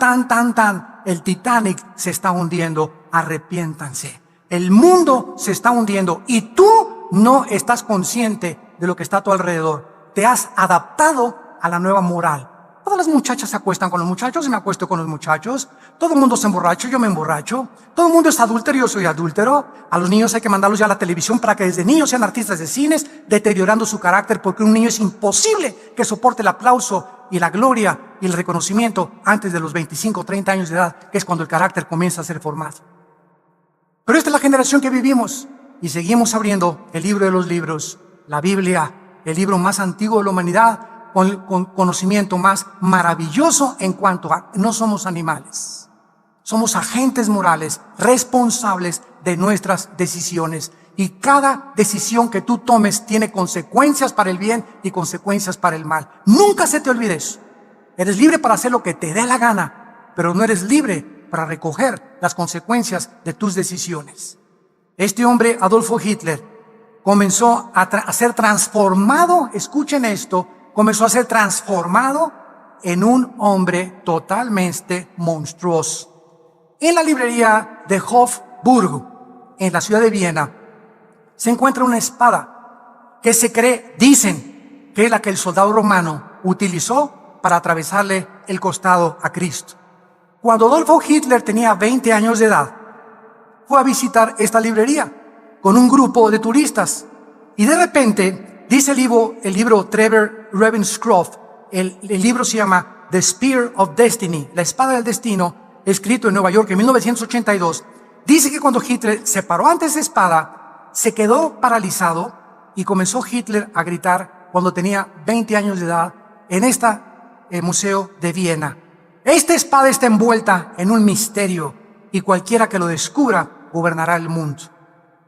el Titanic se está hundiendo, arrepiéntanse. El mundo se está hundiendo y tú no estás consciente de lo que está a tu alrededor. Te has adaptado a la nueva moral. Todas las muchachas se acuestan con los muchachos y me acuesto con los muchachos. Todo el mundo se emborracha, yo me emborracho. Todo el mundo es adúltero, yo soy adúltero. A los niños hay que mandarlos ya a la televisión para que desde niños sean artistas de cines, deteriorando su carácter, porque un niño es imposible que soporte el aplauso y la gloria y el reconocimiento antes de los 25 o 30 años de edad, que es cuando el carácter comienza a ser formado. Pero esta es la generación que vivimos y seguimos abriendo el libro de los libros, la Biblia, el libro más antiguo de la humanidad, con conocimiento más maravilloso en cuanto a no somos animales. Somos agentes morales, responsables de nuestras decisiones. Y cada decisión que tú tomes tiene consecuencias para el bien y consecuencias para el mal. Nunca se te olvide eso. Eres libre para hacer lo que te dé la gana, pero no eres libre para recoger las consecuencias de tus decisiones. Este hombre, Adolfo Hitler, comenzó a ser transformado, escuchen esto, comenzó a ser transformado en un hombre totalmente monstruoso. En la librería de Hofburg, en la ciudad de Viena, se encuentra una espada que se cree, dicen, que es la que el soldado romano utilizó para atravesarle el costado a Cristo. Cuando Adolfo Hitler tenía 20 años de edad, fue a visitar esta librería con un grupo de turistas y de repente, dice el libro Trevor Ravenscroft, el libro se llama The Spear of Destiny, la espada del destino, escrito en Nueva York en 1982. Dice que cuando Hitler se paró ante esa espada, se quedó paralizado y comenzó Hitler a gritar cuando tenía 20 años de edad en este museo de Viena. Esta espada está envuelta en un misterio y cualquiera que lo descubra gobernará el mundo.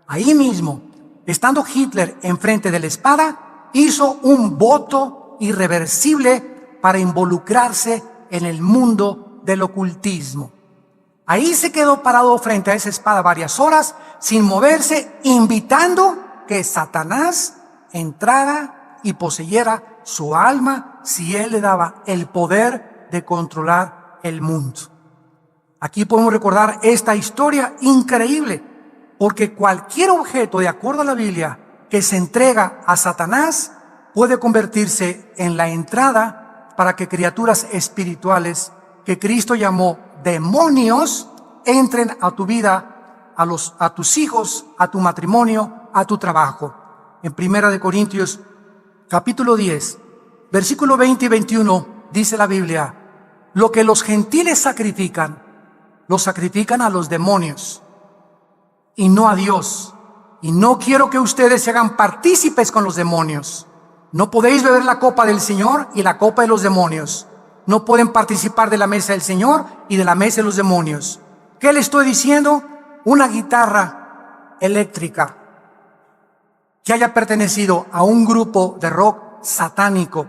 Ahí mismo, estando Hitler enfrente de la espada, hizo un voto irreversible para involucrarse en el mundo del ocultismo. Ahí se quedó parado frente a esa espada varias horas, sin moverse, invitando que Satanás entrara y poseyera su alma si él le daba el poder de controlar el mundo. Aquí podemos recordar esta historia increíble, porque cualquier objeto, de acuerdo a la Biblia, que se entrega a Satanás, puede convertirse en la entrada para que criaturas espirituales que Cristo llamó demonios entren a tu vida, a tus hijos, a tu matrimonio, a tu trabajo. En 1 Corintios capítulo 10, versículo 20 y 21, dice la Biblia: lo que los gentiles sacrifican, lo sacrifican a los demonios y no a Dios. Y no quiero que ustedes se hagan partícipes con los demonios. No podéis beber la copa del Señor y la copa de los demonios. No pueden participar de la mesa del Señor y de la mesa de los demonios. ¿Qué le estoy diciendo? Una guitarra eléctrica que haya pertenecido a un grupo de rock satánico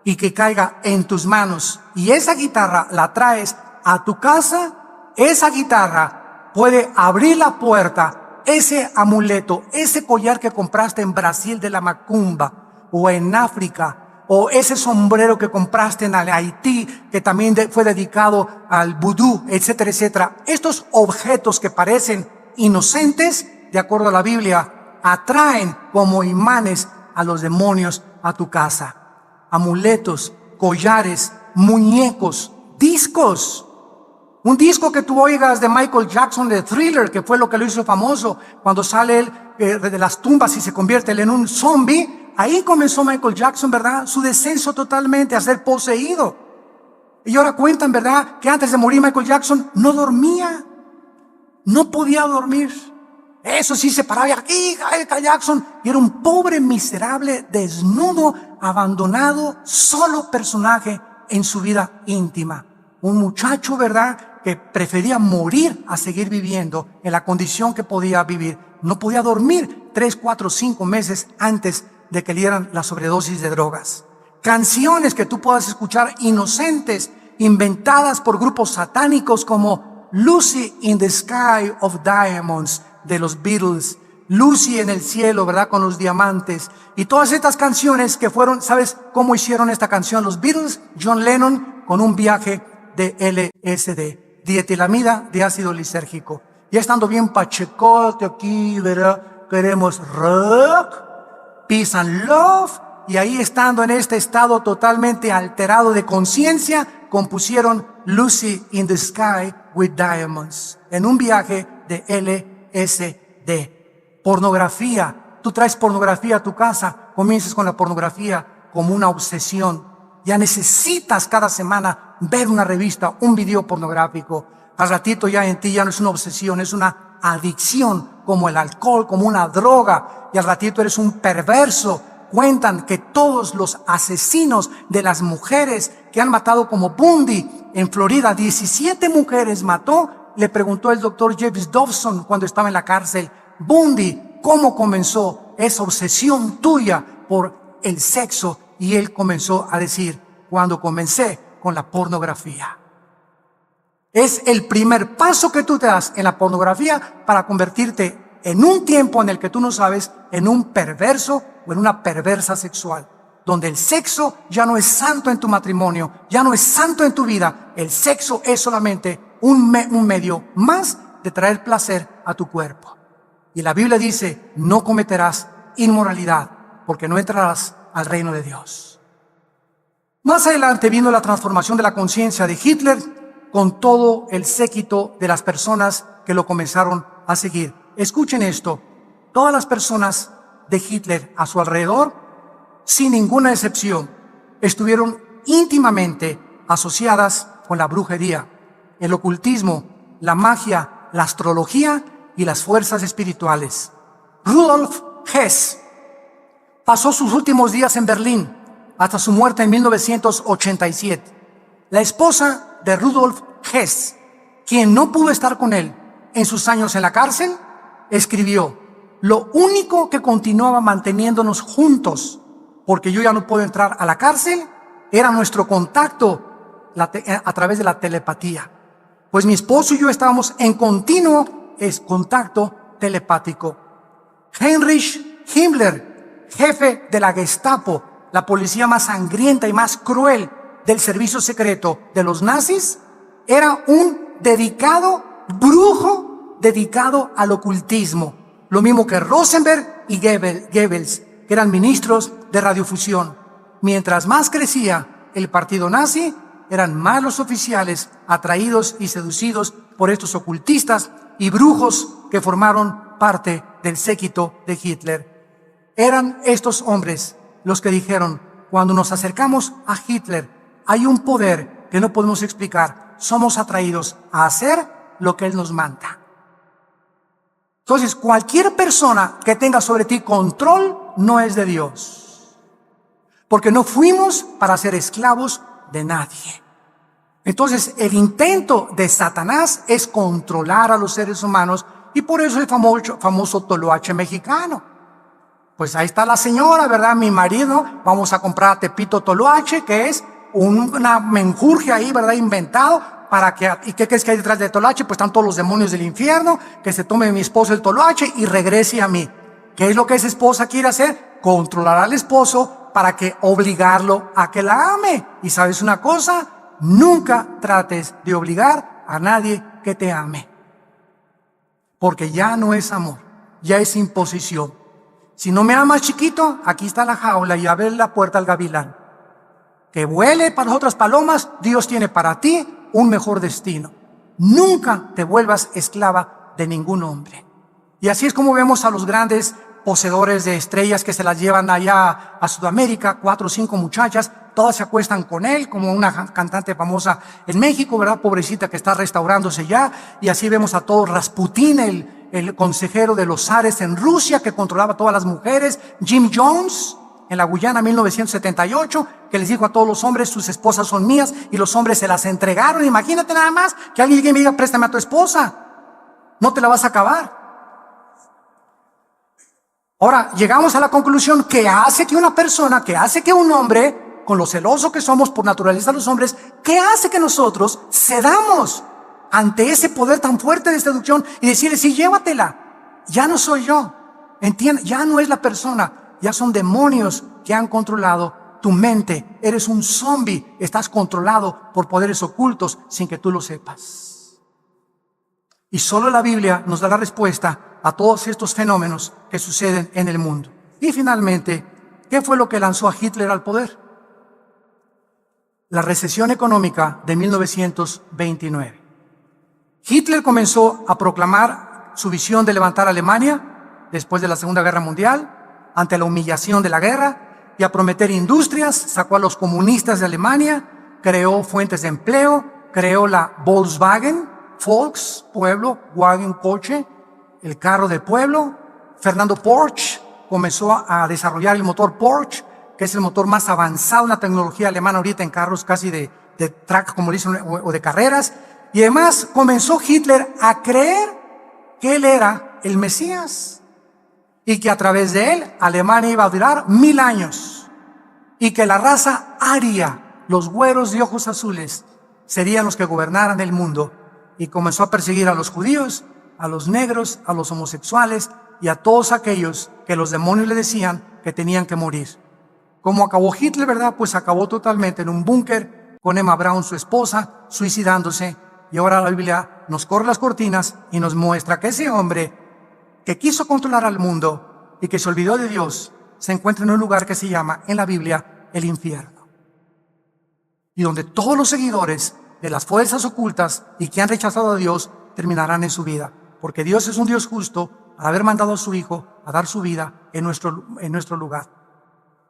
y que caiga en tus manos y esa guitarra la traes a tu casa, esa guitarra puede abrir la puerta, ese amuleto, ese collar que compraste en Brasil de la macumba o en África, o ese sombrero que compraste en Haití, que también fue dedicado al vudú, etcétera, etcétera. Estos objetos que parecen inocentes, de acuerdo a la Biblia, atraen como imanes a los demonios a tu casa. Amuletos, collares, muñecos, discos. Un disco que tú oigas de Michael Jackson, de Thriller, que fue lo que lo hizo famoso, cuando sale él de las tumbas y se convierte él en un zombie. Ahí comenzó Michael Jackson, ¿verdad? Su descenso totalmente a ser poseído. Y ahora cuentan, ¿verdad?, que antes de morir Michael Jackson no dormía. No podía dormir. Eso sí, se paraba aquí, Michael Jackson. Y era un pobre, miserable, desnudo, abandonado, solo personaje en su vida íntima. Un muchacho, ¿verdad?, que prefería morir a seguir viviendo en la condición que podía vivir. No podía dormir 3, 4, 5 meses antes de que le dieran la sobredosis de drogas. Canciones que tú puedas escuchar inocentes, inventadas por grupos satánicos como Lucy in the Sky of Diamonds de los Beatles, Lucy en el cielo, ¿verdad?, con los diamantes. Y todas estas canciones que fueron, ¿sabes cómo hicieron esta canción los Beatles? John Lennon con un viaje de LSD, dietilamida de ácido lisérgico. Ya estando bien pachecote aquí, ¿verdad?, queremos rock, peace and love, y ahí, estando en este estado totalmente alterado de conciencia, compusieron Lucy in the Sky with Diamonds, en un viaje de LSD. Pornografía. Tú traes pornografía a tu casa, comiences con la pornografía como una obsesión. Ya necesitas cada semana ver una revista, un video pornográfico. Al ratito ya en ti ya no es una obsesión, es una adicción, como el alcohol, como una droga. Y al ratito eres un perverso. Cuentan que todos los asesinos de las mujeres que han matado, como Bundy en Florida, 17 mujeres mató. Le preguntó el doctor James Dobson cuando estaba en la cárcel: Bundy, ¿cómo comenzó esa obsesión tuya por el sexo? Y él comenzó a decir: cuando comencé con la pornografía. Es el primer paso que tú te das en la pornografía para convertirte en un tiempo en el que tú no sabes, en un perverso o en una perversa sexual, donde el sexo ya no es santo en tu matrimonio, ya no es santo en tu vida. El sexo es solamente un medio más de traer placer a tu cuerpo. Y la Biblia dice: no cometerás inmoralidad, porque no entrarás al reino de Dios. Más adelante vino la transformación de la conciencia de Hitler con todo el séquito de las personas que lo comenzaron a seguir. Escuchen esto: todas las personas de Hitler a su alrededor, sin ninguna excepción, estuvieron íntimamente asociadas con la brujería, el ocultismo, la magia, la astrología y las fuerzas espirituales. Rudolf Hess pasó sus últimos días en Berlín hasta su muerte en 1987. La esposa de Rudolf Hess, quien no pudo estar con él en sus años en la cárcel, escribió: lo único que continuaba manteniéndonos juntos, porque yo ya no puedo entrar a la cárcel, era nuestro contacto a través de la telepatía. Pues mi esposo y yo estábamos en continuo contacto telepático. Heinrich Himmler, jefe de la Gestapo, la policía más sangrienta y más cruel del servicio secreto de los nazis, era un dedicado brujo, dedicado al ocultismo. Lo mismo que Rosenberg y Goebbels, que eran ministros de radiofusión. Mientras más crecía el partido nazi, eran más los oficiales atraídos y seducidos por estos ocultistas y brujos que formaron parte del séquito de Hitler. Eran estos hombres los que dijeron: cuando nos acercamos a Hitler, hay un poder que no podemos explicar. Somos atraídos a hacer lo que él nos manda. Entonces, cualquier persona que tenga sobre ti control no es de Dios, porque no fuimos para ser esclavos de nadie. Entonces, el intento de Satanás es controlar a los seres humanos, y por eso el famoso toloache mexicano. Pues ahí está la señora, ¿verdad? Mi marido, vamos a comprar Tepito Toloache, que es una menjurje ahí, ¿verdad? Inventado para que... ¿Y qué crees que hay detrás de Toloache? Pues están todos los demonios del infierno. Que se tome mi esposo el Toloache y regrese a mí. ¿Qué es lo que esa esposa quiere hacer? Controlar al esposo para que obligarlo a que la ame. Y ¿sabes una cosa? Nunca trates de obligar a nadie que te ame, porque ya no es amor, ya es imposición. Si no me amas, chiquito, aquí está la jaula y abre la puerta al gavilán. Que vuele para las otras palomas, Dios tiene para ti un mejor destino. Nunca te vuelvas esclava de ningún hombre. Y así es como vemos a los grandes poseedores de estrellas que se las llevan allá a Sudamérica, 4 o 5 muchachas, todas se acuestan con él, como una cantante famosa en México, ¿verdad? Pobrecita, que está restaurándose ya. Y así vemos a todo Rasputín, el consejero de los zares en Rusia, que controlaba a todas las mujeres. Jim Jones, en la Guyana, 1978, que les dijo a todos los hombres: sus esposas son mías, y los hombres se las entregaron. Imagínate nada más que alguien me diga: préstame a tu esposa, no te la vas a acabar. Ahora, llegamos a la conclusión: ¿qué hace que una persona, qué hace que un hombre, con lo celoso que somos por naturaleza los hombres, qué hace que nosotros cedamos ante ese poder tan fuerte de seducción y decirle: sí, llévatela, ya no soy yo, entiende, ya no es la persona, ya son demonios que han controlado tu mente, eres un zombie, estás controlado por poderes ocultos sin que tú lo sepas. Y solo la Biblia nos da la respuesta a todos estos fenómenos que suceden en el mundo. Y finalmente, ¿Qué fue lo que lanzó a Hitler al poder? La recesión económica de 1929. Hitler comenzó a proclamar su visión de levantar a Alemania después de la Segunda Guerra Mundial, ante la humillación de la guerra, y a prometer industrias. Sacó a los comunistas de Alemania, creó fuentes de empleo, creó la Volkswagen, Volks, pueblo, Wagen, coche, el carro del pueblo. Fernando Porsche comenzó a desarrollar el motor Porsche, que es el motor más avanzado en la tecnología alemana ahorita en carros casi de track, como dicen, o de carreras. Y además comenzó Hitler a creer que él era el Mesías y que a través de él Alemania iba a durar 1000 años y que la raza aria, los güeros de ojos azules, serían los que gobernaran el mundo. Y comenzó a perseguir a los judíos, a los negros, a los homosexuales y a todos aquellos que los demonios le decían que tenían que morir. ¿Cómo acabó Hitler, verdad? Pues acabó totalmente en un búnker con Emma Braun, su esposa, suicidándose. Y ahora la Biblia nos corre las cortinas y nos muestra que ese hombre que quiso controlar al mundo y que se olvidó de Dios, se encuentra en un lugar que se llama en la Biblia el infierno. Y donde todos los seguidores de las fuerzas ocultas y que han rechazado a Dios terminarán en su vida. Porque Dios es un Dios justo al haber mandado a su Hijo a dar su vida en nuestro lugar.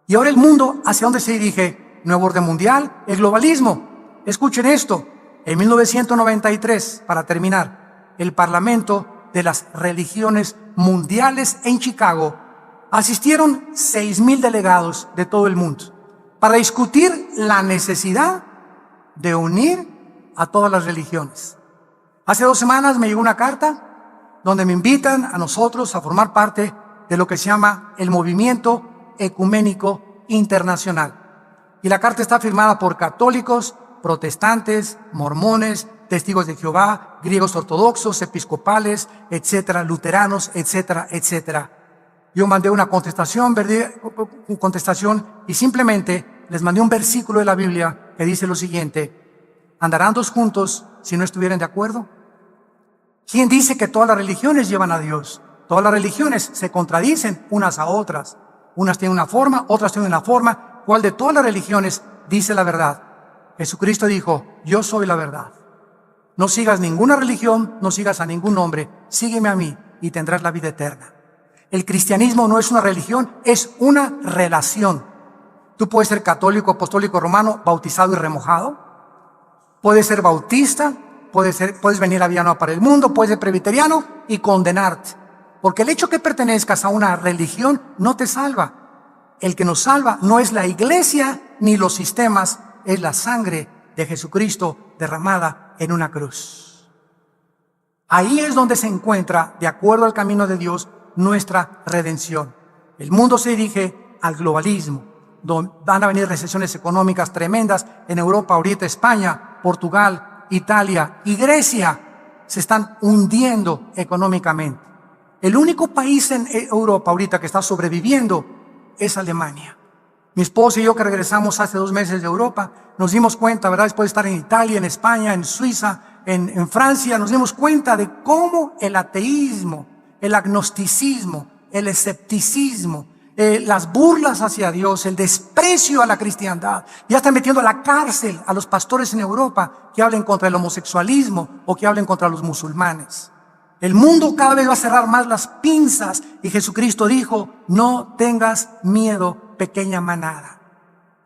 Y ahora el mundo, ¿hacia dónde se dirige? Nuevo orden mundial, el globalismo. Escuchen esto. En 1993, para terminar, el Parlamento de las Religiones Mundiales en Chicago asistieron 6,000 delegados de todo el mundo para discutir la necesidad de unir a todas las religiones. Hace 2 semanas me llegó una carta donde me invitan a nosotros a formar parte de lo que se llama el Movimiento Ecuménico Internacional. Y la carta está firmada por católicos, protestantes, mormones, testigos de Jehová, griegos ortodoxos, episcopales, etcétera, luteranos, etcétera, etcétera. Yo mandé una contestación y simplemente les mandé un versículo de la Biblia que dice lo siguiente: ¿andarán dos juntos si no estuvieran de acuerdo? ¿Quién dice que todas las religiones llevan a Dios? Todas las religiones se contradicen unas a otras. Unas tienen una forma, otras tienen una forma. ¿Cuál de todas las religiones dice la verdad? Jesucristo dijo: yo soy la verdad. No sigas ninguna religión, no sigas a ningún hombre, sígueme a mí y tendrás la vida eterna. El cristianismo no es una religión, es una relación. Tú puedes ser católico, apostólico, romano, bautizado y remojado. Puedes ser bautista, puedes venir a Villanueva para el Mundo, puedes ser presbiteriano y condenarte. Porque el hecho que pertenezcas a una religión no te salva. El que nos salva no es la iglesia ni los sistemas, es la sangre de Jesucristo derramada en una cruz. Ahí es donde se encuentra, de acuerdo al camino de Dios, nuestra redención. El mundo se dirige al globalismo, donde van a venir recesiones económicas tremendas en Europa, ahorita España, Portugal, Italia y Grecia se están hundiendo económicamente. El único país en Europa ahorita que está sobreviviendo es Alemania. Mi esposa y yo, que regresamos hace 2 meses de Europa, nos dimos cuenta, ¿verdad? Después de estar en Italia, en España, en Suiza, en Francia, nos dimos cuenta de cómo el ateísmo, el agnosticismo, el escepticismo, las burlas hacia Dios, el desprecio a la cristiandad, ya están metiendo a la cárcel a los pastores en Europa que hablen contra el homosexualismo o que hablen contra los musulmanes. El mundo cada vez va a cerrar más las pinzas y Jesucristo dijo: no tengas miedo, pequeña manada,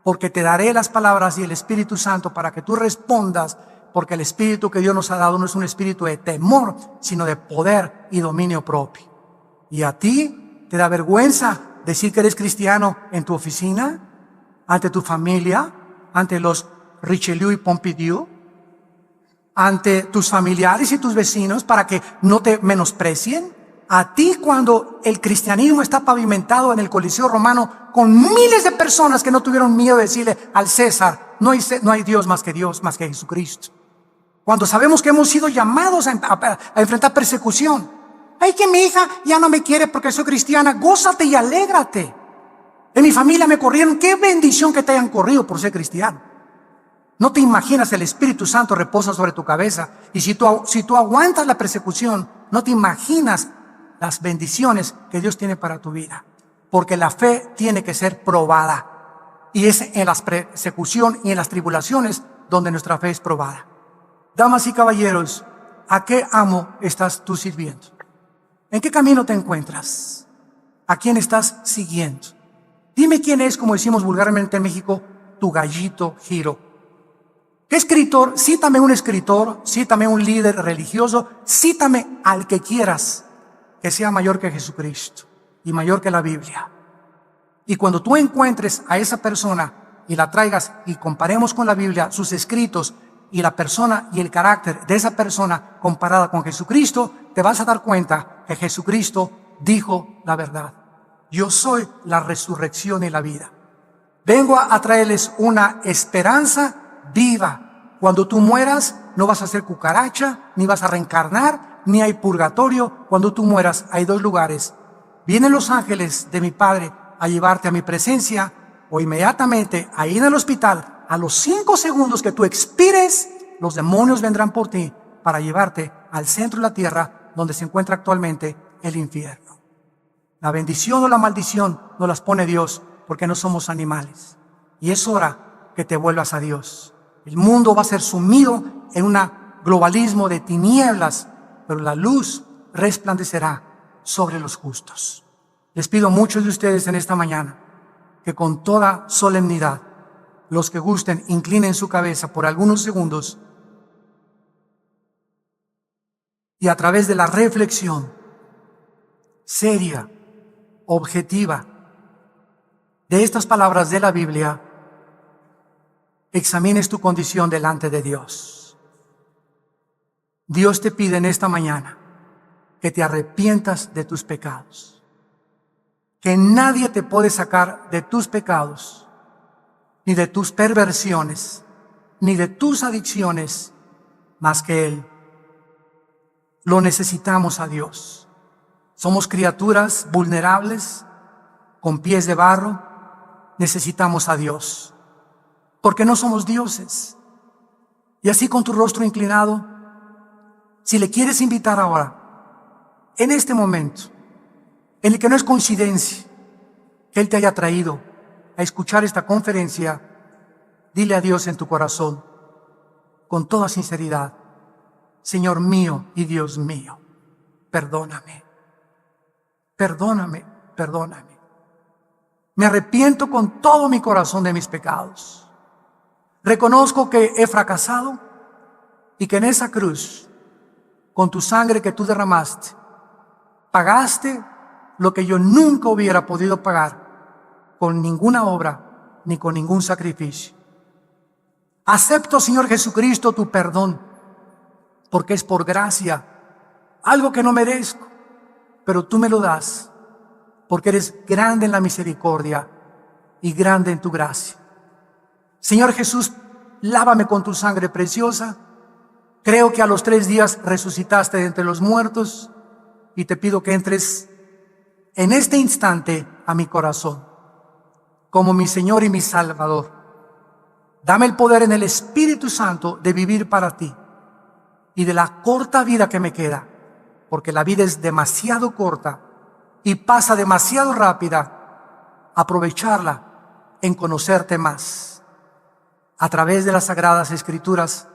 porque te daré las palabras y el Espíritu Santo para que tú respondas, porque el espíritu que Dios nos ha dado no es un espíritu de temor, sino de poder y dominio propio. ¿Y a ti te da vergüenza decir que eres cristiano en tu oficina, ante tu familia, ante los Richelieu y Pompidou, ante tus familiares y tus vecinos para que no te menosprecien? A ti, cuando el cristianismo está pavimentado en el Coliseo Romano con miles de personas que no tuvieron miedo de decirle al César: no hay Dios, más que Jesucristo. Cuando sabemos que hemos sido llamados a enfrentar persecución. Ay, que mi hija ya no me quiere porque soy cristiana. Gózate y alégrate. En mi familia me corrieron. Qué bendición que te hayan corrido por ser cristiano. No te imaginas, el Espíritu Santo reposa sobre tu cabeza. Y si tú aguantas la persecución, no te imaginas las bendiciones que Dios tiene para tu vida. porque la fe tiene que ser probada. Y es en la persecución y en las tribulaciones donde nuestra fe es probada. Damas y caballeros, ¿a qué amo estás tú sirviendo? ¿En qué camino te encuentras? ¿A quién estás siguiendo? Dime quién es, como decimos vulgarmente en México, tu gallito giro. ¿Qué escritor? Cítame un escritor, cítame un líder religioso, cítame al que quieras que sea mayor que Jesucristo y mayor que la Biblia. Y cuando tú encuentres a esa persona y la traigas y comparemos con la Biblia, sus escritos y la persona y el carácter de esa persona comparada con Jesucristo, te vas a dar cuenta que Jesucristo dijo la verdad. Yo soy la resurrección y la vida. Vengo a traerles una esperanza viva. Cuando tú mueras, no vas a ser cucaracha, ni vas a reencarnar, ni hay purgatorio. Cuando tú mueras, hay dos lugares. Vienen los ángeles de mi Padre a llevarte a mi presencia, o inmediatamente ahí en el hospital, a los 5 segundos que tú expires, los demonios vendrán por ti para llevarte al centro de la tierra, donde se encuentra actualmente el infierno. La bendición o la maldición nos las pone Dios, porque no somos animales. Y es hora que te vuelvas a Dios. El mundo va a ser sumido en un globalismo de tinieblas, pero la luz resplandecerá sobre los justos. Les pido a muchos de ustedes en esta mañana que con toda solemnidad, los que gusten, inclinen su cabeza por algunos segundos y a través de la reflexión seria, objetiva, de estas palabras de la Biblia, examines tu condición delante de Dios. Dios te pide en esta mañana que te arrepientas de tus pecados, que nadie te puede sacar de tus pecados, ni de tus perversiones, ni de tus adicciones, más que Él. Lo necesitamos a Dios. Somos criaturas vulnerables, con pies de barro. Necesitamos a Dios, porque no somos dioses. Y así con tu rostro inclinado, si le quieres invitar ahora, en este momento, en el que no es coincidencia que Él te haya traído a escuchar esta conferencia, dile a Dios en tu corazón, con toda sinceridad: Señor mío y Dios mío, perdóname, perdóname, perdóname. Me arrepiento con todo mi corazón de mis pecados. Reconozco que he fracasado y que en esa cruz, con tu sangre que tú derramaste, pagaste lo que yo nunca hubiera podido pagar con ninguna obra ni con ningún sacrificio. Acepto, Señor Jesucristo, tu perdón, porque es por gracia, algo que no merezco, pero tú me lo das, porque eres grande en la misericordia y grande en tu gracia. Señor Jesús, lávame con tu sangre preciosa. Creo que a los 3 días resucitaste de entre los muertos y te pido que entres en este instante a mi corazón como mi Señor y mi Salvador. Dame el poder en el Espíritu Santo de vivir para ti y de la corta vida que me queda, porque la vida es demasiado corta y pasa demasiado rápida, aprovecharla en conocerte más a través de las Sagradas Escrituras,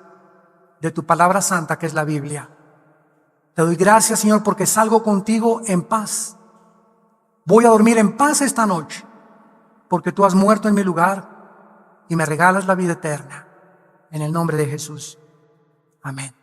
de tu palabra santa que es la Biblia. Te doy gracias, Señor, porque salgo contigo en paz. Voy a dormir en paz esta noche, porque tú has muerto en mi lugar y me regalas la vida eterna. En el nombre de Jesús. Amén.